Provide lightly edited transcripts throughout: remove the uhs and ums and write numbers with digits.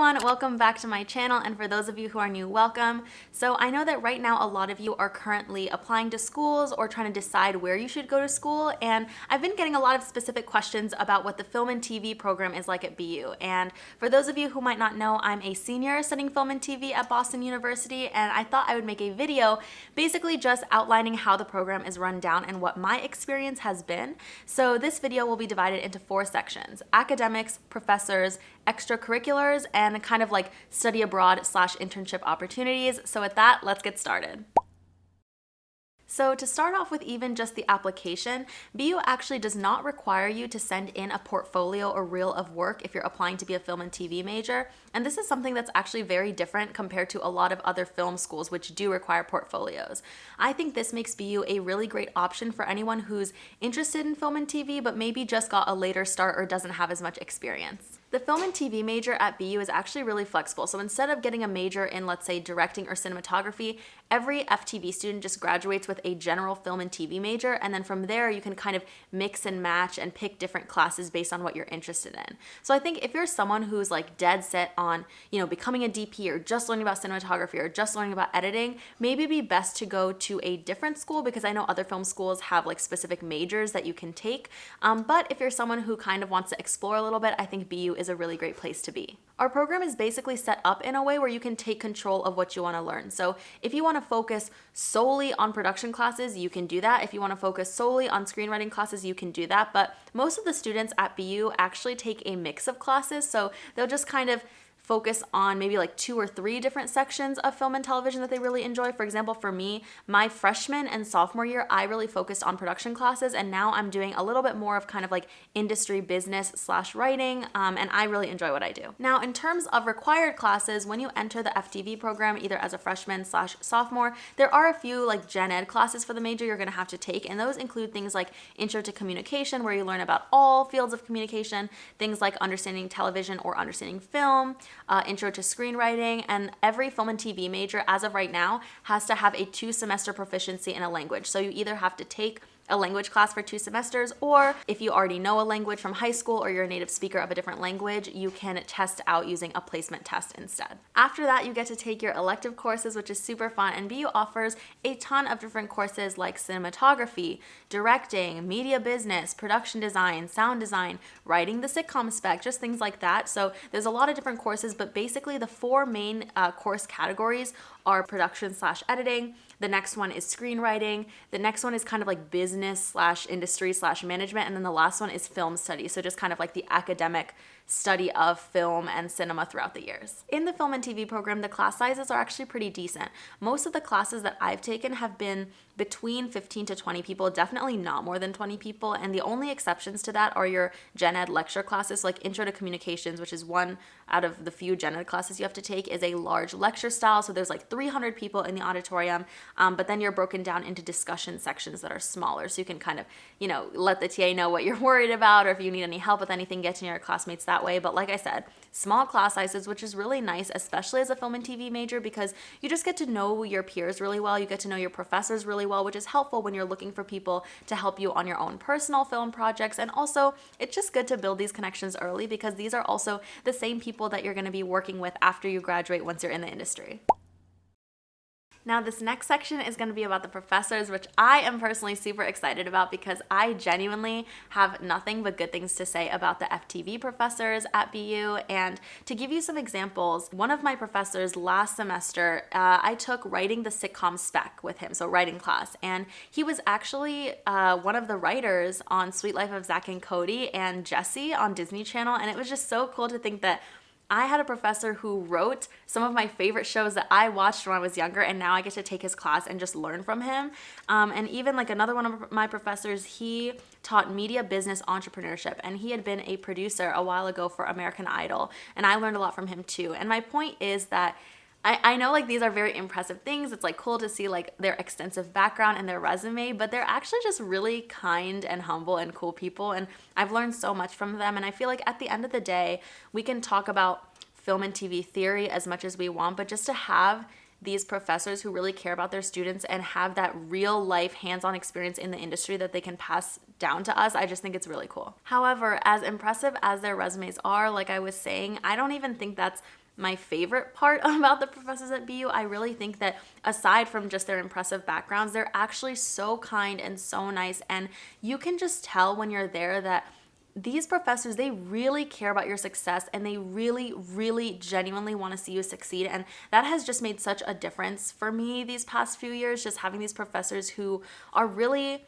everyone, welcome back to my channel, and for those of you who are new, welcome. So I know that right now a lot of you are currently applying to schools or trying to decide where you should go to school, and I've been getting a lot of specific questions about what the film and TV program is like at BU. And for those of you who might not know, I'm a senior studying film and TV at Boston University, and I thought I would make a video basically just outlining how the program is run down and what my experience has been. So this video will be divided into 4 sections: academics, professors, extracurriculars, and kind of like study abroad / internship opportunities. So with that, let's get started. So to start off with even just the application, BU actually does not require you to send in a portfolio or reel of work if you're applying to be a film and TV major. And this is something that's actually very different compared to a lot of other film schools which do require portfolios. I think this makes BU a really great option for anyone who's interested in film and TV but maybe just got a later start or doesn't have as much experience. The film and TV major at BU is actually really flexible. So instead of getting a major in, let's say, directing or cinematography, every FTV student just graduates with a general film and TV major, and then from there you can kind of mix and match and pick different classes based on what you're interested in. So I think if you're someone who's like dead set on, becoming a DP or just learning about cinematography or just learning about editing, maybe it'd be best to go to a different school, because I know other film schools have like specific majors that you can take. But if you're someone who kind of wants to explore a little bit, I think BU is a really great place to be. Our program is basically set up in a way where you can take control of what you want to learn. So if you want to focus solely on production classes, you can do that. If you want to focus solely on screenwriting classes, you can do that. But most of the students at BU actually take a mix of classes. So they'll just kind of focus on maybe like 2 or 3 different sections of film and television that they really enjoy. For example, for me, my freshman and sophomore year, I really focused on production classes, and now I'm doing a little bit more of kind of like industry business / writing, and I really enjoy what I do. Now, in terms of required classes, when you enter the FTV program, either as a freshman / sophomore, there are a few like gen ed classes for the major you're gonna have to take, and those include things like Intro to Communication, where you learn about all fields of communication, things like understanding television or understanding film, Intro to Screenwriting, and every film and TV major as of right now has to have a 2-semester proficiency in a language. So you either have to take a language class for 2 semesters, or if you already know a language from high school or you're a native speaker of a different language, you can test out using a placement test instead. After that, you get to take your elective courses, which is super fun, and BU offers a ton of different courses like cinematography, directing, media business, production design, sound design, writing the sitcom spec, just things like that. So there's a lot of different courses, but basically the 4 main course categories are production / editing. The next one is screenwriting. The next one is kind of like business / industry / management. And then the last one is film studies. So just kind of like the academic study of film and cinema throughout the years. In the film and TV program, the class sizes are actually pretty decent. Most of the classes that I've taken have been between 15 to 20 people, definitely not more than 20 people. And the only exceptions to that are your gen ed lecture classes, like Intro to Communications, which is one out of the few gen ed classes you have to take, is a large lecture style. So there's like 300 people in the auditorium, but then you're broken down into discussion sections that are smaller. So you can kind of, let the TA know what you're worried about, or if you need any help with anything, get to know your classmates that way. But like I said, small class sizes, which is really nice, especially as a film and TV major, because you just get to know your peers really well. You get to know your professors really well, which is helpful when you're looking for people to help you on your own personal film projects. And also, it's just good to build these connections early, because these are also the same people that you're going to be working with after you graduate once you're in the industry. Now, this next section is going to be about the professors, which I am personally super excited about, because I genuinely have nothing but good things to say about the FTV professors at BU. And to give you some examples, one of my professors last semester, I took writing the sitcom spec with him, so writing class. And he was actually one of the writers on Sweet Life of Zack and Cody and Jesse on Disney Channel. And it was just so cool to think that I had a professor who wrote some of my favorite shows that I watched when I was younger, and now I get to take his class and just learn from him. And even like another one of my professors, he taught media business entrepreneurship, and he had been a producer a while ago for American Idol, and I learned a lot from him too. And my point is that I know like these are very impressive things. It's like cool to see like their extensive background and their resume, but they're actually just really kind and humble and cool people. And I've learned so much from them. And I feel like at the end of the day, we can talk about film and TV theory as much as we want, but just to have these professors who really care about their students and have that real life hands-on experience in the industry that they can pass down to us. I just think it's really cool. However, as impressive as their resumes are, like I was saying, I don't even think that's my favorite part about the professors at BU. I really think that aside from just their impressive backgrounds, they're actually so kind and so nice, and you can just tell when you're there that these professors, they really care about your success, and they really, really genuinely want to see you succeed. And that has just made such a difference for me these past few years, just having these professors who are really,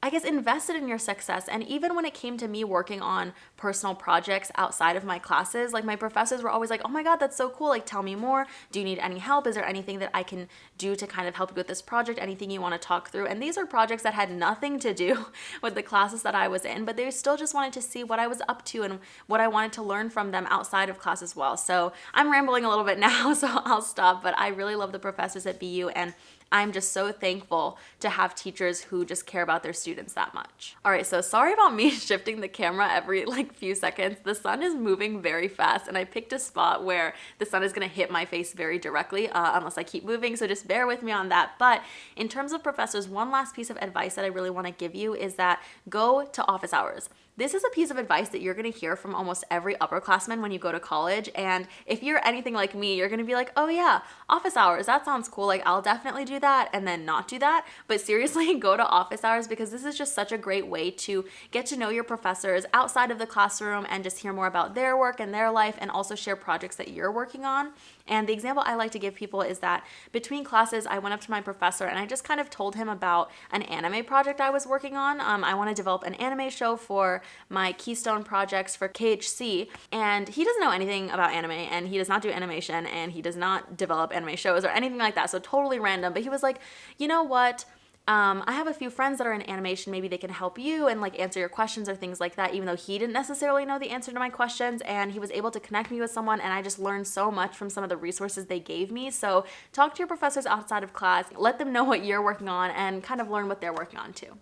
I guess, invested in your success. And even when it came to me working on personal projects outside of my classes, like my professors were always like, oh my God, that's so cool. Like, tell me more. Do you need any help? Is there anything that I can do to kind of help you with this project? Anything you want to talk through? And these are projects that had nothing to do with the classes that I was in, but they still just wanted to see what I was up to and what I wanted to learn from them outside of class as well. So I'm rambling a little bit now, so I'll stop, but I really love the professors at BU, and I'm just so thankful to have teachers who just care about their students that much. All right, so sorry about me shifting the camera every few seconds. The sun is moving very fast, and I picked a spot where the sun is gonna hit my face very directly unless I keep moving, so just bear with me on that. But in terms of professors, one last piece of advice that I really wanna give you is that go to office hours. This is a piece of advice that you're gonna hear from almost every upperclassman when you go to college, and if you're anything like me, you're gonna be like, oh yeah, office hours, that sounds cool, like I'll definitely do that, and then not do that. But seriously, go to office hours, because this is just such a great way to get to know your professors outside of the classroom and just hear more about their work and their life, and also share projects that you're working on. And the example I like to give people is that between classes, I went up to my professor and I just kind of told him about an anime project I was working on. I want to develop an anime show for my Keystone projects for KHC, and he doesn't know anything about anime, and he does not do animation, and he does not develop anime shows or anything like that, so totally random. But he was like, you know what? I have a few friends that are in animation, maybe they can help you and answer your questions or things like that, even though he didn't necessarily know the answer to my questions, and he was able to connect me with someone, and I just learned so much from some of the resources they gave me. So talk to your professors outside of class, let them know what you're working on, and kind of learn what they're working on too.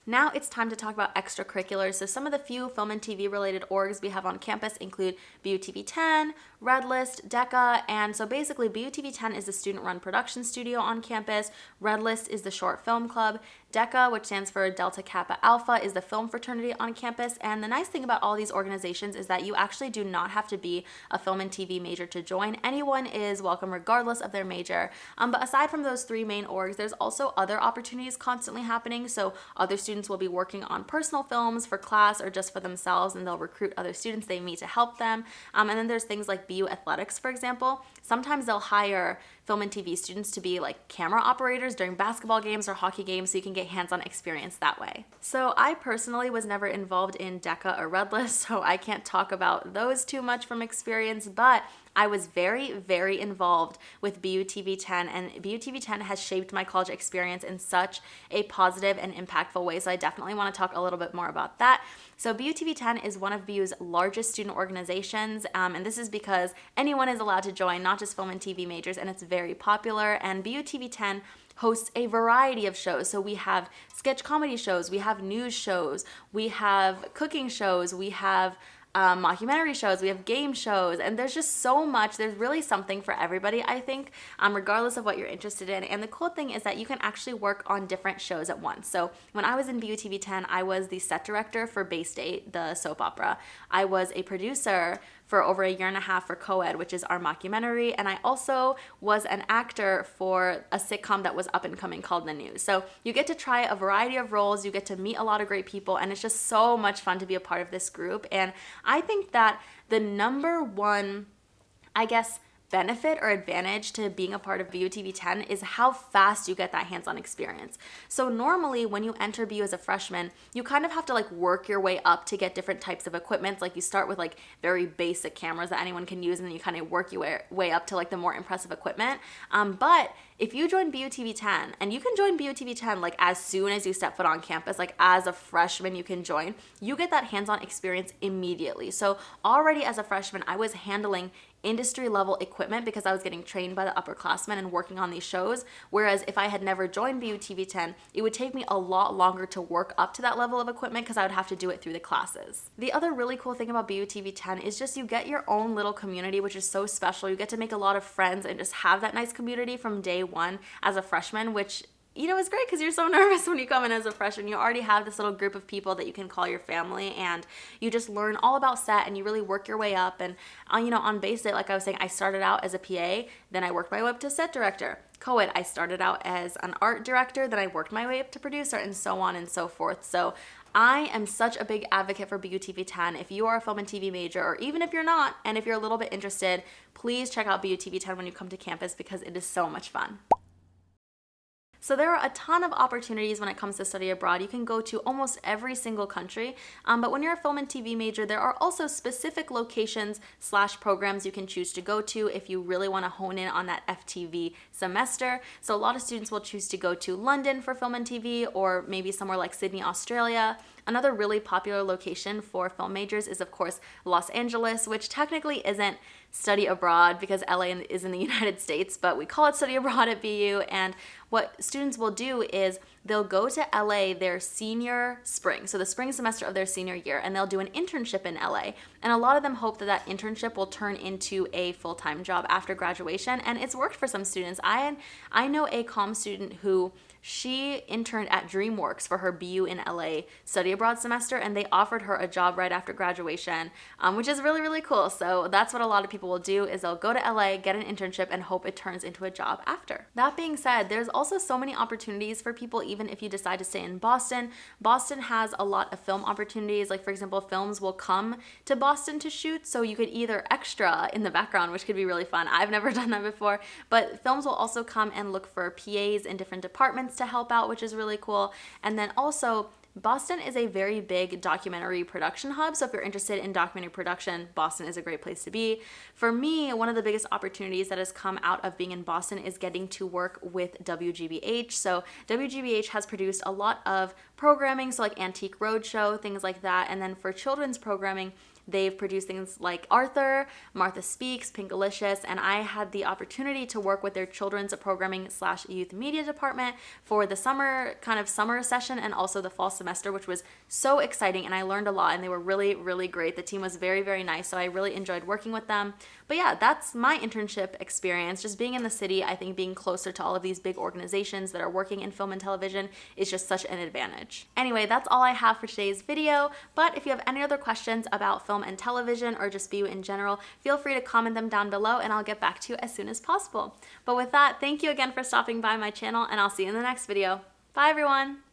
Now it's time to talk about extracurriculars. So some of the few film and TV related orgs we have on campus include BUTV 10, Red List, DECA, and so basically BUTV 10 is the student-run production studio on campus, Red List is the short film club, DECA, which stands for Delta Kappa Alpha, is the film fraternity on campus. And the nice thing about all these organizations is that you actually do not have to be a film and TV major to join. Anyone is welcome regardless of their major. But aside from those three main orgs, there's also other opportunities constantly happening. So other students will be working on personal films for class or just for themselves, and they'll recruit other students they meet to help them. And then there's things like BU Athletics, for example. Sometimes they'll hire film and TV students to be camera operators during basketball games or hockey games, so you can get hands-on experience that way. So I personally was never involved in DECA or Red List, so I can't talk about those too much from experience, but I was very, very involved with BUTV 10, and BUTV 10 has shaped my college experience in such a positive and impactful way, so I definitely want to talk a little bit more about that. So BUTV 10 is one of BU's largest student organizations, and this is because anyone is allowed to join, not just film and TV majors, and it's very popular. And BUTV 10 hosts a variety of shows. So we have sketch comedy shows, we have news shows, we have cooking shows, we have mockumentary shows, we have game shows, and there's just so much. There's really something for everybody, I think, regardless of what you're interested in. And the cool thing is that you can actually work on different shows at once. So when I was in BUTV 10, I was the set director for Bay State, the soap opera. I was a producer for over a year and a half for Co-Ed, which is our mockumentary, and I also was an actor for a sitcom that was up and coming called The News. So you get to try a variety of roles, you get to meet a lot of great people, and it's just so much fun to be a part of this group. And I think that the number one, I guess, benefit or advantage to being a part of BUTV 10 is how fast you get that hands-on experience. So normally when you enter BU as a freshman, you kind of have to work your way up to get different types of equipment. You start with very basic cameras that anyone can use, and then you kind of work your way up to the more impressive equipment. But if you join BUTV 10, and you can join BUTV 10 like as soon as you step foot on campus, like as a freshman you can join, you get that hands-on experience immediately. So already as a freshman, I was handling industry level equipment because I was getting trained by the upperclassmen and working on these shows. Whereas if I had never joined BUTV 10, it would take me a lot longer to work up to that level of equipment because I would have to do it through the classes. The other really cool thing about BUTV 10 is just you get your own little community, which is so special. You get to make a lot of friends and just have that nice community from day one as a freshman, which it's great because you're so nervous when you come in as a freshman. You already have this little group of people that you can call your family, and you just learn all about set and you really work your way up. And, on base day, like I was saying, I started out as a PA, then I worked my way up to set director. Co-ed, I started out as an art director, then I worked my way up to producer, and so on and so forth. So I am such a big advocate for BUTV 10. If you are a film and TV major, or even if you're not, and if you're a little bit interested, please check out BUTV 10 when you come to campus because it is so much fun. So there are a ton of opportunities when it comes to study abroad. You can go to almost every single country, but when you're a film and TV major, there are also specific locations / programs you can choose to go to if you really want to hone in on that FTV semester. So a lot of students will choose to go to London for film and TV, or maybe somewhere like Sydney, Australia. Another really popular location for film majors is, of course, Los Angeles, which technically isn't study abroad because LA is in the United States, but we call it study abroad at BU. And what students will do is they'll go to LA their senior spring, so the spring semester of their senior year, and they'll do an internship in LA. And a lot of them hope that that internship will turn into a full-time job after graduation, and it's worked for some students. I know a comm student who she interned at DreamWorks for her BU in LA study abroad semester, and they offered her a job right after graduation, which is really, really cool. So that's what a lot of people will do, is they'll go to LA, get an internship, and hope it turns into a job after. That being said, there's also so many opportunities for people, even if you decide to stay in Boston. Boston has a lot of film opportunities. Like, for example, films will come to Boston to shoot, so you could either extra in the background, which could be really fun. I've never done that before, but films will also come and look for PAs in different departments to help out, which is really cool. And then also, Boston is a very big documentary production hub, so if you're interested in documentary production, Boston is a great place to be. For me, one of the biggest opportunities that has come out of being in Boston is getting to work with WGBH. So WGBH has produced a lot of programming, so like Antique Roadshow, things like that. And then for children's programming, they've produced things like Arthur, Martha Speaks, Pinkalicious, and I had the opportunity to work with their children's programming / youth media department for the summer session and also the fall semester, which was so exciting, and I learned a lot, and they were really, really great. The team was very, very nice, so I really enjoyed working with them. But yeah, that's my internship experience. Just being in the city, I think being closer to all of these big organizations that are working in film and television is just such an advantage. Anyway, that's all I have for today's video, but if you have any other questions about film and television or just BU in general, feel free to comment them down below and I'll get back to you as soon as possible. But with that, thank you again for stopping by my channel, and I'll see you in the next video. Bye everyone!